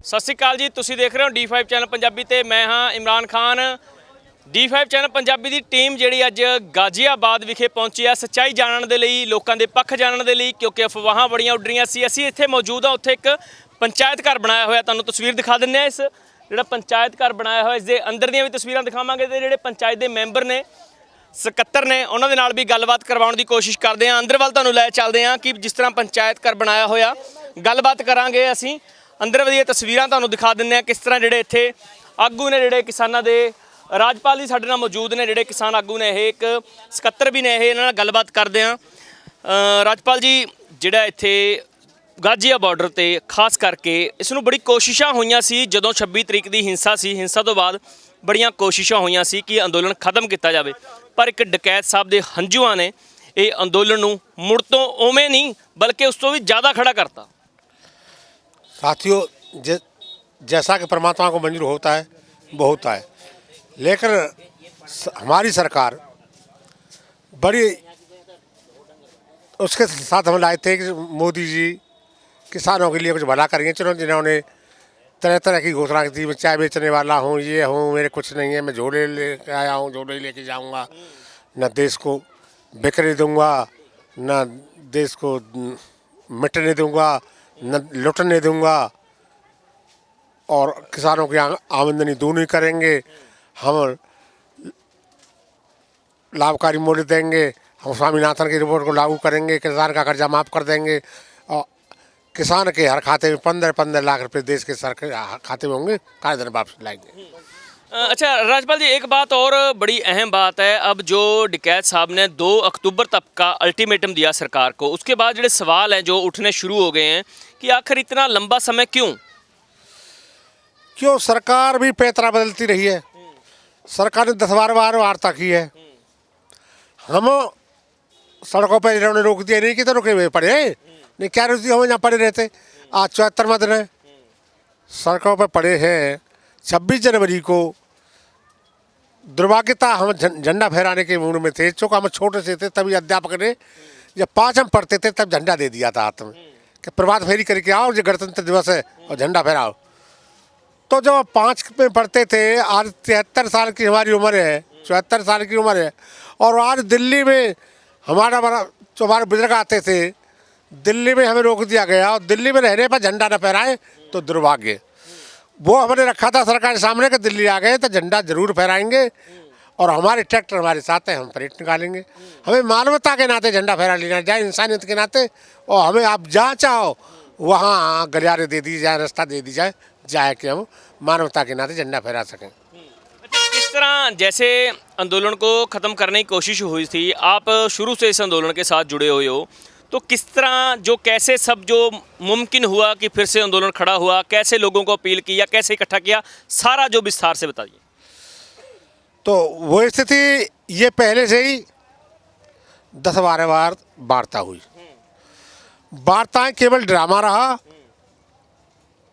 ਸਤਿ ਸ਼੍ਰੀ ਅਕਾਲ ਜੀ, ਤੁਸੀਂ ਦੇਖ ਰਹੇ ਹੋ D5 ਚੈਨਲ ਪੰਜਾਬੀ ਤੇ ਮੈਂ ਹਾਂ ਇਮਰਾਨ ਖਾਨ। D5 ਚੈਨਲ ਪੰਜਾਬੀ ਦੀ ਟੀਮ ਜਿਹੜੀ ਅੱਜ ਗਾਜ਼ੀਆਬਾਦ ਵਿਖੇ ਪਹੁੰਚੀ ਆ ਸੱਚਾਈ ਜਾਣਨ ਦੇ ਲਈ, ਲੋਕਾਂ ਦੇ ਪੱਖ ਜਾਣਨ ਦੇ ਲਈ, ਕਿਉਂਕਿ ਅਫਵਾਹਾਂ ਬੜੀਆਂ ਉੱਡ ਰਹੀਆਂ ਸੀ। ਅਸੀਂ ਇੱਥੇ ਮੌਜੂਦ ਹਾਂ, ਉੱਥੇ ਇੱਕ ਪੰਚਾਇਤ ਘਰ ਬਣਾਇਆ ਹੋਇਆ, ਤੁਹਾਨੂੰ ਤਸਵੀਰ ਦਿਖਾ ਦਿੰਦੇ ਹਾਂ। ਇਸ ਜਿਹੜਾ ਪੰਚਾਇਤ ਘਰ ਬਣਾਇਆ ਹੋਇਆ, ਇਸ ਦੇ ਅੰਦਰ ਦੀਆਂ ਵੀ ਤਸਵੀਰਾਂ ਦਿਖਾਵਾਂਗੇ ਤੇ ਜਿਹੜੇ ਪੰਚਾਇਤ ਦੇ ਮੈਂਬਰ ਨੇ, ਸਕੱਤਰ ਨੇ, ਉਹਨਾਂ ਦੇ ਨਾਲ ਵੀ ਗੱਲਬਾਤ ਕਰਵਾਉਣ ਦੀ ਕੋਸ਼ਿਸ਼ ਕਰਦੇ ਹਾਂ। ਅੰਦਰ ਵੱਲ ਤੁਹਾਨੂੰ ਲੈ ਚੱਲਦੇ ਹਾਂ ਕਿ ਜਿਸ ਤਰ੍ਹਾਂ ਪੰਚਾਇਤ ਘਰ ਬਣਾਇਆ ਹੋਇਆ, ਗੱਲਬਾਤ ਕਰਾਂਗੇ ਅਸੀਂ। ਅੰਦਰ ਵਧੀਆ ਤਸਵੀਰਾਂ ਤੁਹਾਨੂੰ ਦਿਖਾ ਦਿੰਦੇ ਹਾਂ, ਕਿਸ ਤਰ੍ਹਾਂ ਜਿਹੜੇ ਇੱਥੇ ਆਗੂ ਨੇ, ਜਿਹੜੇ ਕਿਸਾਨਾਂ ਦੇ। ਰਾਜਪਾਲ ਜੀ ਸਾਡੇ ਨਾਲ ਮੌਜੂਦ ਨੇ, ਜਿਹੜੇ ਕਿਸਾਨ ਆਗੂ ਨੇ, ਇਹ ਇੱਕ ਸਕੱਤਰ ਵੀ ਨੇ, ਇਹ ਇਹਨਾਂ ਨਾਲ ਗੱਲਬਾਤ ਕਰਦੇ ਹਾਂ। ਰਾਜਪਾਲ ਜੀ, ਜਿਹੜਾ ਇੱਥੇ ਗਾਜ਼ੀਆ ਬਾਰਡਰ ਤੇ ਖਾਸ ਕਰਕੇ ਇਸ ਨੂੰ ਬੜੀ ਕੋਸ਼ਿਸ਼ਾਂ ਹੋਈਆਂ ਸੀ, ਜਦੋਂ 26 ਤਰੀਕ ਦੀ ਹਿੰਸਾ ਸੀ, ਹਿੰਸਾ ਤੋਂ ਬਾਅਦ ਬੜੀਆਂ ਕੋਸ਼ਿਸ਼ਾਂ ਹੋਈਆਂ ਸੀ ਕਿ ਅੰਦੋਲਨ ਖਤਮ ਕੀਤਾ ਜਾਵੇ, ਪਰ ਇੱਕ ਡਕੈਤ ਸਾਹਿਬ ਦੇ ਹੰਝੂਆਂ ਨੇ ਇਹ ਅੰਦੋਲਨ ਨੂੰ ਮੁੜ ਤੋਂ ਉਵੇਂ ਨਹੀਂ ਬਲਕਿ ਉਸ ਤੋਂ ਵੀ ਜ਼ਿਆਦਾ खड़ा करता। साथियों, जैसा कि परमात्मा को मंजूर होता है वो होता है, लेकिन हमारी सरकार बड़ी उसके साथ हम लाए थे कि मोदी जी किसानों के लिए कुछ भला करेंगे। चलो, जिन्होंने तरह तरह की घोषणा की थी, मैं चाय बेचने वाला हूँ, ये हूँ, मेरे कुछ नहीं है, मैं झोले लेके आया हूँ, झोले लेके जाऊँगा, न देश को बिकने दूँगा, न देश को मिटने दूँगा, न लुटने दूँगा, और किसानों की आमदनी दूनी करेंगे, हम लाभकारी मूल्य देंगे, हम स्वामीनाथन की रिपोर्ट को लागू करेंगे, किसान का कर्जा माफ़ कर देंगे, और किसान के हर खाते में 15-15 लाख रुपए देश के सरकार खाते में होंगे, कायदे वापस लाएंगे। अच्छा राजपाल जी, एक बात और बड़ी अहम बात है, अब जो डकैत साहब ने 2 अक्टूबर तक का अल्टीमेटम दिया सरकार को, उसके बाद जो सवाल हैं जो उठने शुरू हो गए हैं कि आखिर इतना लंबा समय क्यों सरकार भी पैतरा बदलती रही है। सरकार ने 10 बार वार्ता की है, हम सड़कों पर इन्होंने रोक दिया नहीं कि तो रुके हुए पड़े नहीं, क्या रोक दिया, हम यहाँ पड़े रहते। आज 74वां दिन है, सड़कों पर पड़े हैं। 26 जनवरी को दुर्भाग्यता हम झंडा फहराने के मूड में थे, चूँकि हम छोटे से थे, तभी अध्यापक ने जब 5 हम पढ़ते थे तब झंडा दे दिया था हाथ में कि प्रभात फेरी करके आओ, जो गणतंत्र दिवस है और झंडा फहराओ। तो जब 5 में पढ़ते थे, आज 73 साल की हमारी उम्र है, 74 साल की उम्र है, और आज दिल्ली में जो हमारे बुजुर्ग आते थे, दिल्ली में हमें रोक दिया गया, और दिल्ली में रहने पर झंडा न फहराए तो दुर्भाग्य। वो हमने रखा था सरकार के सामने कि दिल्ली आ गए तो झंडा जरूर फहराएंगे, और हमारे ट्रैक्टर हमारे साथ हैं, हम परेड निकालेंगे। हमें मानवता के नाते झंडा फहरा लेना जाए, इंसानियत के नाते, और हमें आप जहाँ चाहो वहाँ गलियारे दे दी जाए, रास्ता दे दी जाए कि हम मानवता के नाते झंडा फहरा सकें। किस तरह जैसे आंदोलन को ख़त्म करने की कोशिश हुई थी, आप शुरू से इस आंदोलन के साथ जुड़े हुए हो, तो किस तरह जो कैसे सब जो मुमकिन हुआ कि फिर से आंदोलन खड़ा हुआ, कैसे लोगों को अपील की या कैसे इकट्ठा किया, सारा जो विस्तार से बताइए। तो वो स्थिति ये पहले से ही 10-12 बार वार्ता हुई। वार्ताएं केवल ड्रामा रहा।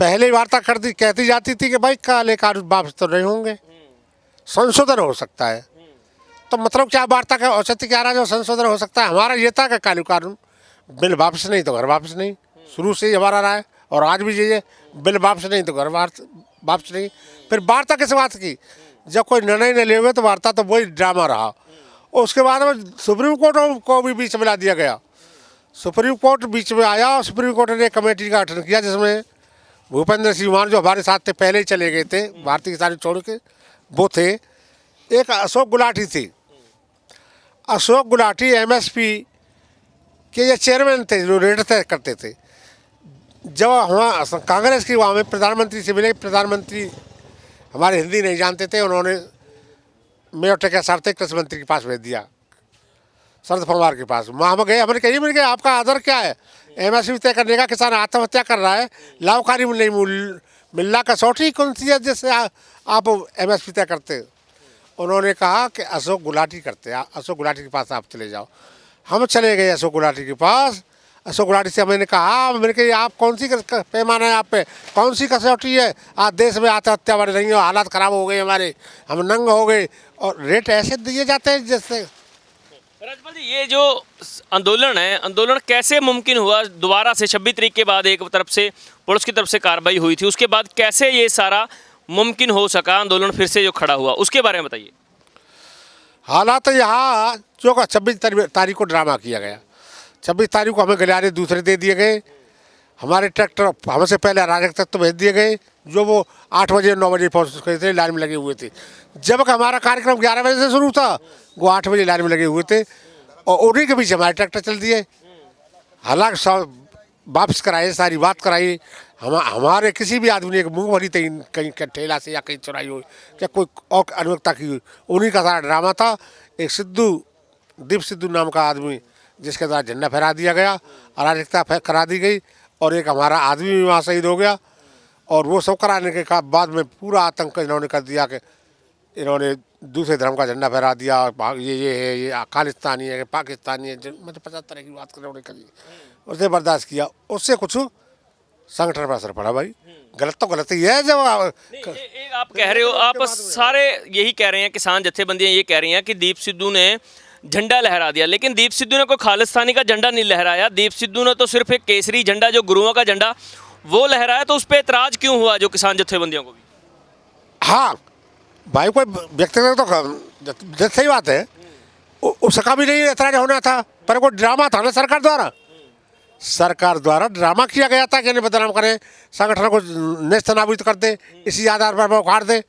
पहले वार्ता कहती जाती थी कि भाई काले कानून वापस तो नहीं होंगे, संशोधन हो सकता है। तो मतलब क्या वार्ता का औचित्य क्या रहा जो संशोधन हो सकता है? हमारा ये था कि काले कानून बिल वापस नहीं तो घर वापस नहीं, शुरू से ही हमारा रहा है, और आज भी ये बिल वापस नहीं तो घर वापस नहीं। फिर वार्ता किस बात की? जब कोई निर्णय नहीं ले हुए तो वार्ता तो वही ड्रामा रहा। और उसके बाद में सुप्रीम कोर्ट को भी बीच में ला दिया गया। सुप्रीम कोर्ट बीच में आया, और सुप्रीम कोर्ट ने कमेटी का गठन किया, जिसमें भूपेंद्र सिंह मान जो हमारे साथ थे, पहले ही चले गए थे भारतीय किसान छोड़ के, वो थे। एक अशोक गुलाटी थे। अशोक गुलाटी MSP के ये चेयरमैन थे, जो रेट तय करते थे। जब वहाँ कांग्रेस की वहाँ में प्रधानमंत्री से मिले, प्रधानमंत्री हमारे हिंदी नहीं जानते थे, उन्होंने मेयर टेका साहब थे, कृषि मंत्री के पास भेज दिया, शरद पवार के पास। वहाँ हम गए, हमने कही मिल गए, आपका आदर क्या है? MSP तय करने का, किसान आत्महत्या कर रहा है, लाभकारी नहीं मिल रहा, कसौटी कौन सी है जिससे आप MSP तय करते? उन्होंने कहा कि अशोक गुलाटी करते हैं, अशोक गुलाटी के पास आप चले जाओ। हम चले गए अशोक गुलाटी के पास। अशोक गुलाटी से मैंने कहा आप कौन सी पैमाना है, आप पे कौन सी कसौटी है? आज देश में आत्महत्या बढ़ रही है, हालात ख़राब हो गए हमारे, हम नंग हो गए, और रेट ऐसे दिए जाते हैं जैसे राजपाल जी, ये जो आंदोलन है, आंदोलन कैसे मुमकिन हुआ? दोबारा से 26 तारीख के बाद एक तरफ से पुलिस की तरफ से कार्रवाई हुई थी, उसके बाद कैसे ये सारा मुमकिन हो सका, आंदोलन फिर से जो खड़ा हुआ, उसके बारे में बताइए। हालात यहाँ जो का 26 तारीख को ड्रामा किया गया। 26 तारीख को हमें गलियारे दूसरे दे दिए गए, हमारे ट्रैक्टर हमसे पहले अराजक तक तो भेज दिए गए, जो वो 8 बजे 9 बजे पहुँच गए थे, लाइन में लगे हुए थे। जब हमारा कार्यक्रम 11 बजे से शुरू था, वो 8 बजे लाइन में लगे हुए थे, और उन्हीं के बीच हमारे ट्रैक्टर चल दिए। हालांकि सब वापस कराए, सारी बात कराई। हमारे किसी भी आदमी ने एक मुँह भरी थी कहीं ठेला से या कहीं चुराई हो, क्या कोई और अनियमितता की हुई, उन्हीं का सारा ड्रामा था। एक दीप सिद्धू नाम का आदमी, जिसके द्वारा झंडा फहरा दिया गया, अराजकता करा दी गई, और एक हमारा आदमी भी वहाँ शहीद हो गया। और वो सब कराने के बाद में पूरा आतंक इन्होंने कर दिया कि इन्होंने दूसरे धर्म का झंडा फहरा दिया, ये है, ये खालिस्तानी है, पाकिस्तानी है, मतलब 50 तरह की बात उन्होंने करी। उसने बर्दाश्त किया, उससे कुछ संगठन पर असर पड़ा। भाई गलत तो गलत ही है। जब आप कह रहे हो, आप सारे यही कह रहे हैं, किसान जत्थेबंदियां ये कह रही हैं कि दीप सिद्धू ने झंडा लहरा दिया, लेकिन दीप सिद्धू ने कोई खालिस्तानी का झंडा नहीं लहराया। दीप सिद्धू ने तो सिर्फ एक केसरी झंडा, जो गुरुओं का झंडा, वो लहराया। तो उस पर एतराज क्यों हुआ जो किसान जत्थेबंदियों को भी? हाँ भाई, कोई व्यक्तिगत तो सही बात है, उसका भी नहीं ऐतराज होना था, पर वो ड्रामा था ना सरकार द्वारा ड्रामा किया गया था कि इन्हें बदनाम करें, संगठन को नेस्तनाबूद कर दे, इसी आधार पर वो उखाड़ दे।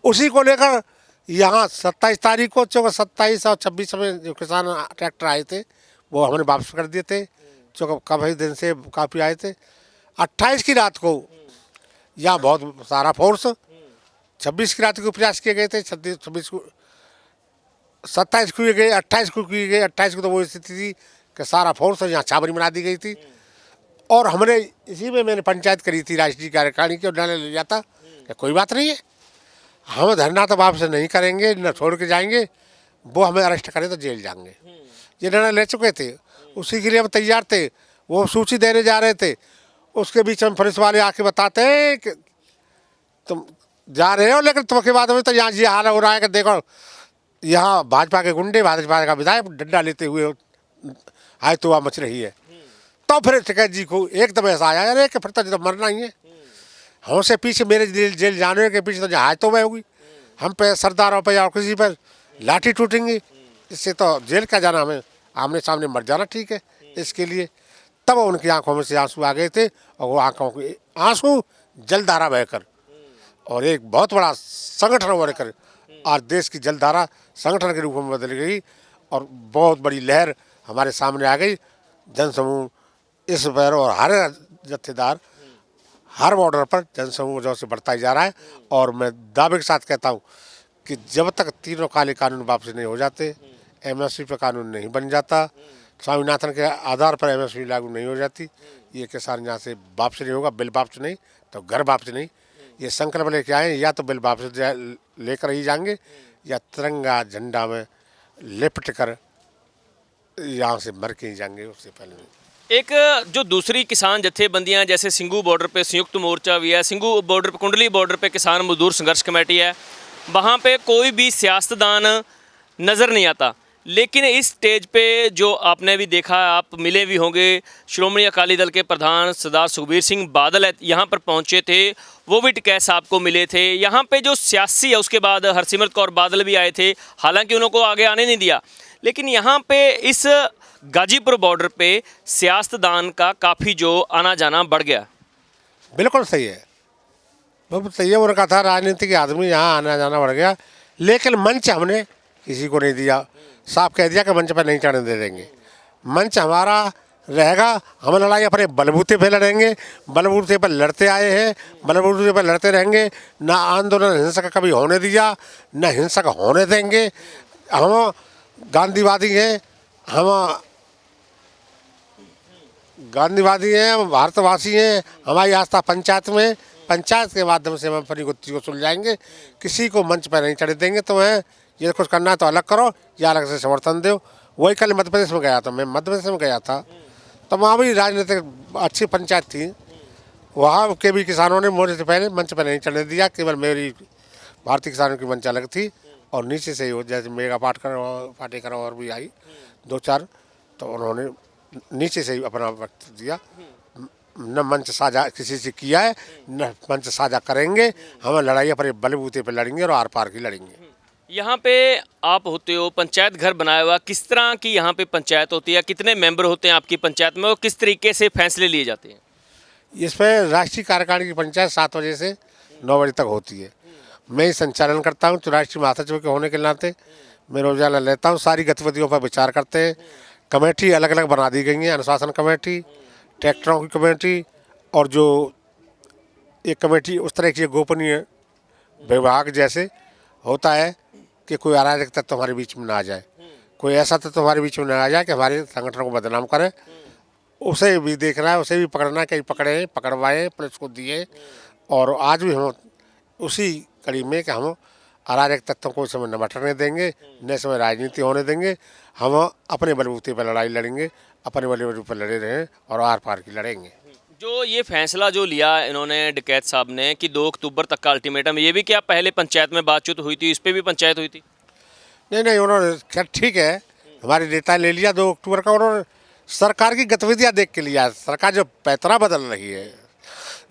उसी को लेकर यहाँ 27 तारीख को, चूँकि 27 और 26 में जो किसान ट्रैक्टर आए थे, वो हमने वापस कर दिए थे, चूँकि काफ़ी दिन से काफ़ी आए थे। 28 की रात को यहाँ बहुत सारा फोर्स, 26 की रात को प्रयास किए गए थे, 26 को 27 को किए गए, 28 को किए गए। 28 को तो वो स्थिति थी कि सारा फोर्स यहाँ छावनी बना दी गई थी, और हमने इसी में मैंने पंचायत करी थी राष्ट्रीय कार्यकारिणी की, और निर्णय ले लिया था कि कोई बात नहीं है, हम धरना तो वापस नहीं करेंगे, न छोड़ के जाएंगे, वो हमें अरेस्ट करें तो जेल जाएंगे। ये निर्णय ले चुके थे, उसी के लिए हम तैयार थे। वो सूची देने जा रहे थे, उसके बीच में पुलिस वाले आके बताते हैं कि तुम जा रहे हो, लेकिन तुम्हारे बाद में तो यहाँ ये हाल हो रहा है कि देखो यहाँ भाजपा के गुंडे, भाजपा का विधायक डंडा लेते हुए हाय तो मच रही है। तो फिर टिकैत जी को एकदम ऐसा आया, अरे कि फिर तो मरना ही है, हमसे पीछे मेरे जेल जाने के पीछे तो जहाँ तो वह होगी, हम पे सरदारों पे या किसी पर लाठी टूटेंगी, इससे तो जेल का जाना, हमें आमने सामने मर जाना ठीक है। इसके लिए तब उनकी आंखों में से आंसू आ गए थे, और वो आंखों के आंसू जलधारा बहकर, और एक बहुत बड़ा संगठन बनकर आज देश की जलधारा संगठन के रूप में बदल गई, और बहुत बड़ी लहर हमारे सामने आ गई। जनसमूह इस पर, और हर जत्थेदार हर बॉर्डर पर जनसमूह जो से बढ़ता ही जा रहा है। और मैं दावे के साथ कहता हूँ कि जब तक तीनों काले कानून वापस नहीं हो जाते, एमएसपी पर कानून नहीं बन जाता, स्वामीनाथन के आधार पर एमएसपी लागू नहीं हो जाती, ये किसान यहाँ से वापस नहीं होगा। बिल वापस नहीं तो घर वापस नहीं, ये संकल्प लेके आए, या तो बिल वापस लेकर ही जाएंगे, या तिरंगा झंडा में लिपट कर यहाँ से मर के ही जाएंगे, उससे पहले नहीं। एक जो दूसरी किसान जत्थेबंदियां, जैसे सिंघू बॉर्डर पे संयुक्त मोर्चा भी है, सिंघू बॉर्डर पे, कुंडली बॉर्डर पे किसान मजदूर संघर्ष कमेटी है, वहाँ पे कोई भी सियासतदान नज़र नहीं आता। लेकिन इस स्टेज पे जो आपने भी देखा, आप मिले भी होंगे, श्रोमणी अकाली दल के प्रधान सरदार सुखबीर सिंह बादल यहाँ पर पहुँचे थे, वो भी टिकैत साहब को मिले थे। यहाँ पे जो सियासी है, उसके बाद हरसिमरत कौर बादल भी आए थे, हालांकि उनको आगे आने नहीं दिया। लेकिन यहाँ पे इस गाजीपुर बॉर्डर पे सियासतदान का काफ़ी जो आना जाना बढ़ गया। बिल्कुल सही है, बहुत सही है। उन्होंने कहा था राजनीतिक आदमी यहाँ आना जाना बढ़ गया, लेकिन मंच हमने किसी को नहीं दिया। साफ कह दिया कि मंच पर नहीं चढ़ने दे देंगे, मंच हमारा रहेगा, हम लड़ाई अपने बलबूते पे लड़ेंगे, बलबूते पर लड़ते आए हैं, बलबूते पर लड़ते रहेंगे। ना आंदोलन हिंसक कभी होने दिया, न हिंसक होने देंगे। हम गांधीवादी हैं, हम भारतवासी हैं, हमारी आस्था पंचायत में, पंचायत के माध्यम से हम अपनी गुत्थी को सुलझाएंगे। किसी को मंच पर नहीं चढ़े देंगे। तो है ये कुछ करना है तो अलग करो, या अलग से समर्थन दो। वही कल मध्य प्रदेश में गया था, मैं मध्य प्रदेश में गया था, तो वहाँ भी राजनीतिक अच्छी पंचायत थी, वहाँ के भी किसानों ने मुझे से पहले मंच पर नहीं चढ़ने दिया। केवल मेरी भारतीय किसानों की मंच अलग थी, और नीचे से ही हो, जैसे मेगा पाटेकर और भी आई, दो चार, तो उन्होंने नीचे से ही अपना वक्तव्य दिया। न मंच साझा किसी से किया है, न मंच साझा करेंगे। हम लड़ाई अपने बलबूते पे लड़ेंगे और आर पार की लड़ेंगे। यहाँ पे आप होते हो, पंचायत घर बनाया हुआ, किस तरह की यहाँ पे पंचायत होती है, कितने मेंबर होते हैं आपकी पंचायत में और किस तरीके से फैसले लिए जाते हैं? इसमें राष्ट्रीय कार्यकारिणी की पंचायत 7 बजे से 9 बजे तक होती है। मैं ही संचालन करता हूँ, तो राष्ट्रीय महासचिव के होने के नाते मैं रोजाना लेता हूँ, सारी गतिविधियों पर विचार करते हैं। कमेटी अलग अलग बना दी गई है, अनुशासन कमेटी, ट्रैक्टरों की कमेटी, और जो एक कमेटी उस तरह की गोपनीय विभाग जैसे होता है कि कोई अराजक तत्व हमारे बीच में ना आ जाए, कोई ऐसा तत्व हमारे बीच में ना आ जाए कि हमारे संगठन को बदनाम करे। उसे भी देखना है, उसे भी पकड़ना है, कहीं पकड़े, पकड़वाए, पुलिस को दिए। और आज भी हम उसी कड़ी में कि हम अराजक तत्वों को इस समय न बटरने देंगे, न समय राजनीति होने देंगे। हम अपने बलबूते पर लड़ाई लड़ेंगे, अपने बलबूते पर लड़े रहें और आर पार की लड़ेंगे। जो ये फैसला जो लिया इन्होंने डकैत साहब ने कि 2 अक्टूबर तक का अल्टीमेटम, ये भी क्या पहले पंचायत में बातचीत हुई थी, इस पर भी पंचायत हुई थी? नहीं, उन्होंने खैर ठीक है, हमारे नेता ले लिया 2 अक्टूबर का। उन्होंने सरकार की गतिविधियाँ देख के लिया। सरकार जो पैतरा बदल रही है,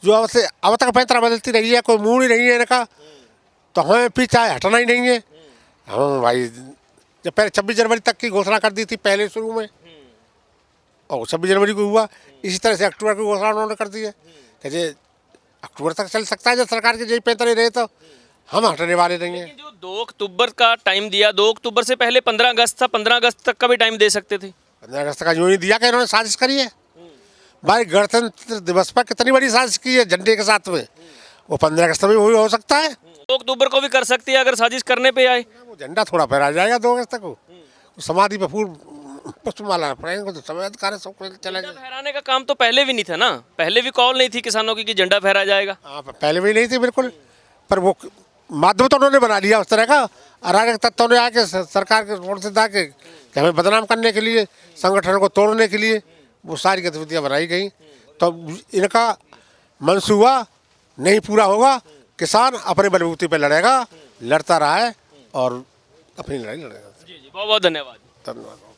जो अब तक पैतरा बदलती रही है, कोई मूड ही नहीं है इनका, तो हमें पीछे हटना ही नहीं है। हम भाई जब पहले 26 जनवरी तक की घोषणा कर दी थी पहले शुरू में, और 26 जनवरी को हुआ, इसी तरह से अक्टूबर की घोषणा उन्होंने कर दी है कि जे अक्टूबर तक चल सकता है। जब सरकार के यही पैतरे रहे तो हम हटने वाले नहीं हैं। जो 2 अक्टूबर का टाइम दिया, 2 अक्टूबर से पहले 15 अगस्त था, 15 अगस्त तक का भी टाइम दे सकते थे। 15 अगस्त का यूँ ही दिया कि इन्होंने साजिश करी है। भाई गणतंत्र दिवस पर कितनी बड़ी साजिश की है झंडे के साथ में, वो 15 अगस्त में भी हो सकता है। 2 अक्टूबर को भी कर सकती है अगर साजिश करने पे आए। वो झंडा थोड़ा फहरा जाएगा 2 अगस्त को, समाधि पर फूल पुष्पमाला पड़ेंगे तो समय अधिकार सब चला झंडा फहराने का काम तो पहले भी नहीं था ना, पहले भी कॉल नहीं थी किसानों की कि झंडा फहरा जाएगा। हाँ, पहले भी नहीं थी बिल्कुल, पर वो माध्यम तो उन्होंने बना लिया उस तरह का। अराजक तत्वों ने आके सरकार के रोड से दाके कि हमें बदनाम करने के लिए, संगठन को तोड़ने के लिए वो सारी गतिविधियाँ बनाई गई। तो इनका मंसूबा नहीं पूरा होगा। किसान अपने बलबूते पर लड़ेगा, लड़ता रहा है और अपनी लड़ाई लड़ेगा। जी जी, बहुत बहुत धन्यवाद। धन्यवाद।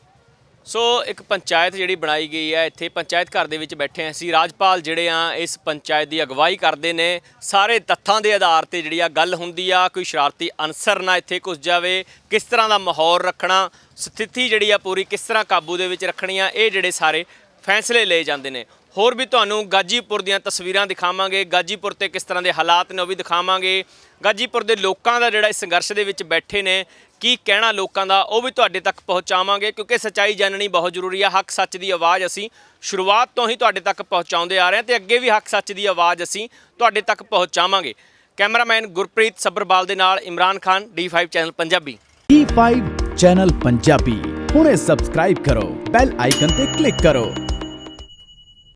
ਸੋ ਇੱਕ ਪੰਚਾਇਤ ਜਿਹੜੀ ਬਣਾਈ ਗਈ ਹੈ ਇੱਥੇ ਪੰਚਾਇਤ ਘਰ ਦੇ ਵਿੱਚ ਬੈਠੇ ਹਾਂ ਅਸੀਂ। ਰਾਜਪਾਲ ਜਿਹੜੇ ਆ ਇਸ ਪੰਚਾਇਤ ਦੀ ਅਗਵਾਈ ਕਰਦੇ ਨੇ। ਸਾਰੇ ਤੱਥਾਂ ਦੇ ਆਧਾਰ ਤੇ ਜਿਹੜੀ ਆ ਗੱਲ ਹੁੰਦੀ ਆ, ਕੋਈ ਸ਼ਰਾਰਤੀ ਅਨਸਰ ਨਾ ਇੱਥੇ ਘੁਸ ਜਾਵੇ, ਕਿਸ ਤਰ੍ਹਾਂ ਦਾ ਮਾਹੌਲ ਰੱਖਣਾ, ਸਥਿਤੀ ਜਿਹੜੀ ਆ ਪੂਰੀ ਕਿਸ ਤਰ੍ਹਾਂ ਕਾਬੂ ਦੇ ਵਿੱਚ ਰੱਖਣੀ ਆ, ਇਹ ਜਿਹੜੇ ਸਾਰੇ ਫੈਸਲੇ ਲਏ ਜਾਂਦੇ ਨੇ। ਹੋਰ ਵੀ ਤੁਹਾਨੂੰ ਗਾਜੀਪੁਰ ਦੀਆਂ ਤਸਵੀਰਾਂ ਦਿਖਾਵਾਂਗੇ, ਗਾਜੀਪੁਰ ਤੇ ਕਿਸ ਤਰ੍ਹਾਂ ਦੇ ਹਾਲਾਤ ਨੇ ਉਹ ਵੀ ਦਿਖਾਵਾਂਗੇ। ਗਾਜੀਪੁਰ ਦੇ ਲੋਕਾਂ ਦਾ ਜਿਹੜਾ ਇਸ ਸੰਘਰਸ਼ ਦੇ ਵਿੱਚ ਬੈਠੇ ਨੇ, ਕੀ ਕਹਿਣਾ ਲੋਕਾਂ ਦਾ, ਉਹ ਵੀ ਤੁਹਾਡੇ ਤੱਕ ਪਹੁੰਚਾਵਾਂਗੇ ਕਿਉਂਕਿ ਸੱਚਾਈ ਜਾਣਨੀ ਬਹੁਤ ਜ਼ਰੂਰੀ ਆ। ਹੱਕ ਸੱਚ ਦੀ ਆਵਾਜ਼ ਅਸੀਂ ਸ਼ੁਰੂਆਤ ਤੋਂ ਹੀ ਤੁਹਾਡੇ ਤੱਕ ਪਹੁੰਚਾਉਂਦੇ ਆ ਰਹੇ ਹਾਂ ਤੇ ਅੱਗੇ ਵੀ ਹੱਕ ਸੱਚ ਦੀ ਆਵਾਜ਼ ਅਸੀਂ ਤੁਹਾਡੇ ਤੱਕ ਪਹੁੰਚਾਵਾਂਗੇ। ਕੈਮਰਾਮੈਨ ਗੁਰਪ੍ਰੀਤ ਸੱਭਰਵਾਲ ਦੇ ਨਾਲ Imran Khan, D5 channel Punjabi. D5 channel Punjabi ਹੁਣੇ ਸਬਸਕ੍ਰਾਈਬ ਕਰੋ, ਬੈਲ ਆਈਕਨ ਤੇ ਕਲਿੱਕ ਕਰੋ।